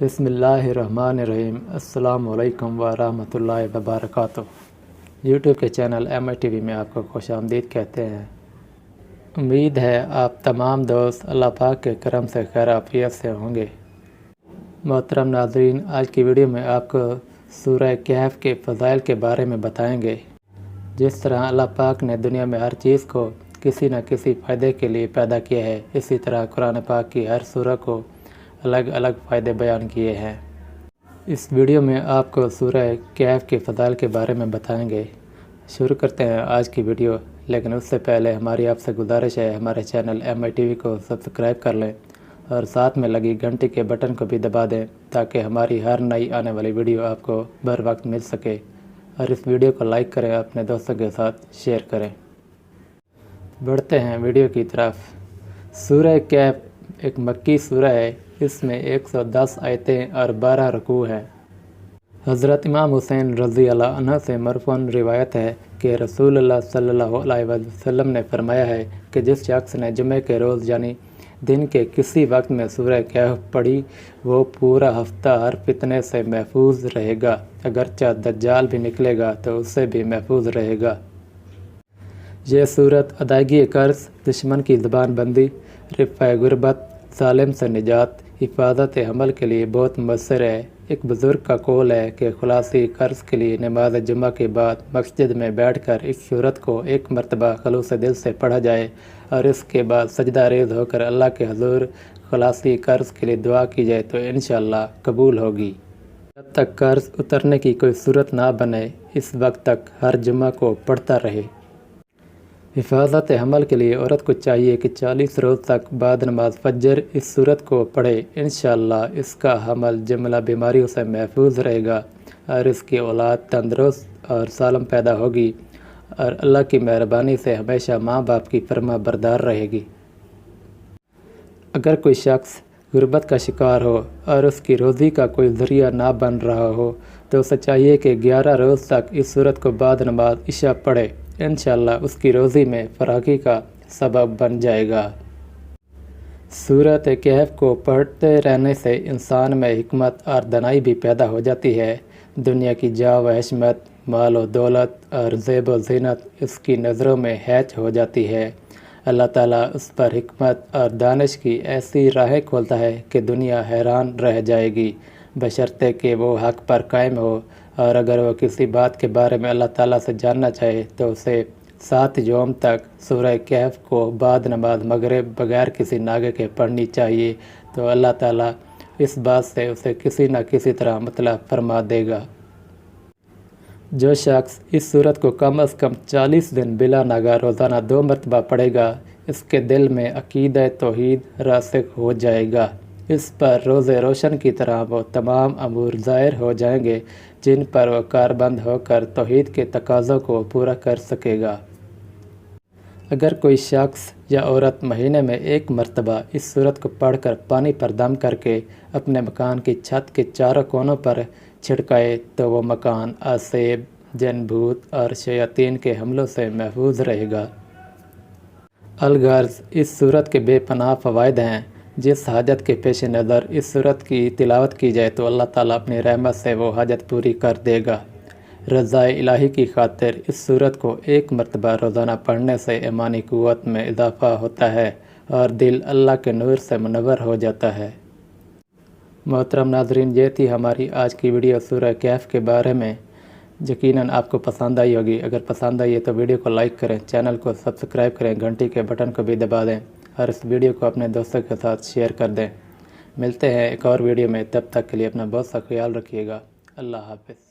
बिस्मिल्लाहिर्रहमानिर्रहीम। अस्सलामु अलैकुम वरहमतुल्लाहि वबरकातुहू। यूट्यूब के चैनल MITV में आपको खुशामदीद कहते हैं। उम्मीद है आप तमाम दोस्त अल्लाह पाक के करम से खैर आफियत से होंगे। मोहतरम नाज़रीन, आज की वीडियो में आपको सूरह कहफ के फ़ज़ाइल के बारे में बताएंगे। जिस तरह अल्लाह पाक ने दुनिया में हर चीज़ को किसी न किसी फ़ायदे के लिए पैदा किया है, इसी तरह कुरान पाक की हर सूरह को अलग अलग फ़ायदे बयान किए हैं। इस वीडियो में आपको सूरह कहफ के फ़ज़ाइल के बारे में बताएंगे। शुरू करते हैं आज की वीडियो, लेकिन उससे पहले हमारी आपसे गुजारिश है हमारे चैनल MITV को सब्सक्राइब कर लें और साथ में लगी घंटी के बटन को भी दबा दें ताकि हमारी हर नई आने वाली वीडियो आपको बर वक्त मिल सके। और इस वीडियो को लाइक करें, अपने दोस्तों के साथ शेयर करें। बढ़ते हैं वीडियो की तरफ। सूरह कहफ एक मक्की सूरह है। इसमें 110 आयतें और 12 रुकू हैं। हज़रत इमाम हुसैन रज़ी अल्लाह अन्हु से मरफ़ूअन रिवायत है कि रसूलुल्लाह सल्लल्लाहु अलैहि वसल्लम ने फरमाया है कि जिस शख्स ने जुमे के रोज़ यानी दिन के किसी वक्त में सूरह कहफ पढ़ी, वो पूरा हफ्ता हर फितने से महफूज रहेगा। अगरचे दज्जाल भी निकलेगा तो उससे भी महफूज रहेगा। ये सूरत अदायगी कर्ज़, दुश्मन की ज़बान बंदी, रिफ़ा गुरबत, ज़ालिम से निजात, हिफाजत अमल के लिए बहुत मुअस्सर है। एक बुज़ुर्ग का कौल है कि खुलासी कर्ज़ के लिए नमाज जुमा के बाद मस्जिद में बैठकर इस सूरत को एक मरतबा खलूस दिल से पढ़ा जाए और इसके बाद सजदा रेज़ होकर अल्लाह के हुज़ूर खुलासी कर्ज़ के लिए दुआ की जाए तो इंशाअल्लाह कबूल होगी। जब तक कर्ज़ उतरने की कोई सूरत ना बने, इस वक्त तक हर जुमा को पढ़ता रहे। हिफाजत अमल के लिए औरत को चाहिए कि 40 रोज़ तक बाद नमाज फजर इस सूरत को पढ़े। इंशाअल्लाह इसका हमल जुमला बीमारियों से महफूज रहेगा और इसकी औलाद तंदुरुस्त और सालम पैदा होगी और अल्लाह की मेहरबानी से हमेशा माँ बाप की फर्मा बरदार रहेगी। अगर कोई शख्स गुर्बत का शिकार हो और उसकी रोज़ी का कोई ज़रिया ना बन रहा हो तो उसे चाहिए कि 11 रोज़ तक इस सूरत को बाद नमाज इशा पढ़े। इंशाअल्लाह उसकी रोज़ी में फराकी का सबब बन जाएगा। सूरत कहफ को पढ़ते रहने से इंसान में हिकमत और दनाई भी पैदा हो जाती है। दुनिया की जा व हशमत, माल व दौलत और ज़ेब व ज़ीनत इसकी नज़रों में हैच हो जाती है। अल्लाह ताला उस पर हिकमत और दानिश की ऐसी राहें खोलता है कि दुनिया हैरान रह जाएगी, बशर्ते कि वो हक़ पर कायम हो। और अगर वो किसी बात के बारे में अल्लाह ताला से जानना चाहे तो उसे 7 यौम तक सूरह कहफ को बाद नमाज मगरिब बगैर किसी नागे के पढ़नी चाहिए, तो अल्लाह ताला इस बात से उसे किसी न किसी तरह मतलब फरमा देगा। जो शख्स इस सूरत को कम अज़ कम 40 दिन बिला नागा रोज़ाना 2 मरतबा पढ़ेगा, इसके दिल में अक़ीदा तौहीद रासिख़ हो जाएगा। इस पर रोज़े रोशन की तरह वो तमाम अमूर ज़ाहिर हो जाएंगे जिन पर वह कारबंद होकर तौहीद के तकाज़ों को पूरा कर सकेगा। अगर कोई शख्स या औरत महीने में 1 मरतबा इस सूरत को पढ़कर पानी पर दम करके अपने मकान की छत के चारों कोनों पर छिड़काए तो वो मकान आसेब, जन, भूत और शयातीन के हमलों से महफूज रहेगा। अलगर्ज़ इस सूरत के बेपनाह फ़वाइद हैं। जिस हाजत के पेश नज़र इस सूरत की तिलावत की जाए तो अल्लाह ताला अपनी रहमत से वो हाजत पूरी कर देगा। रज़ाए इलाही की खातिर इस सूरत को 1 मरतबा रोज़ाना पढ़ने से ईमानी क़ुव्वत में इजाफ़ा होता है और दिल अल्लाह के नूर से मुनव्वर हो जाता है। मोहतरम नाज़रीन, ये थी हमारी आज की वीडियो सूरह कहफ के बारे में। यकीनन आपको पसंद आई होगी। अगर पसंद आई है तो वीडियो को लाइक करें, चैनल को सब्सक्राइब करें, घंटी के बटन को भी दबा दें और इस वीडियो को अपने दोस्तों के साथ शेयर कर दें। मिलते हैं एक और वीडियो में, तब तक के लिए अपना बहुत सा ख्याल रखिएगा। अल्लाह हाफ़िज़।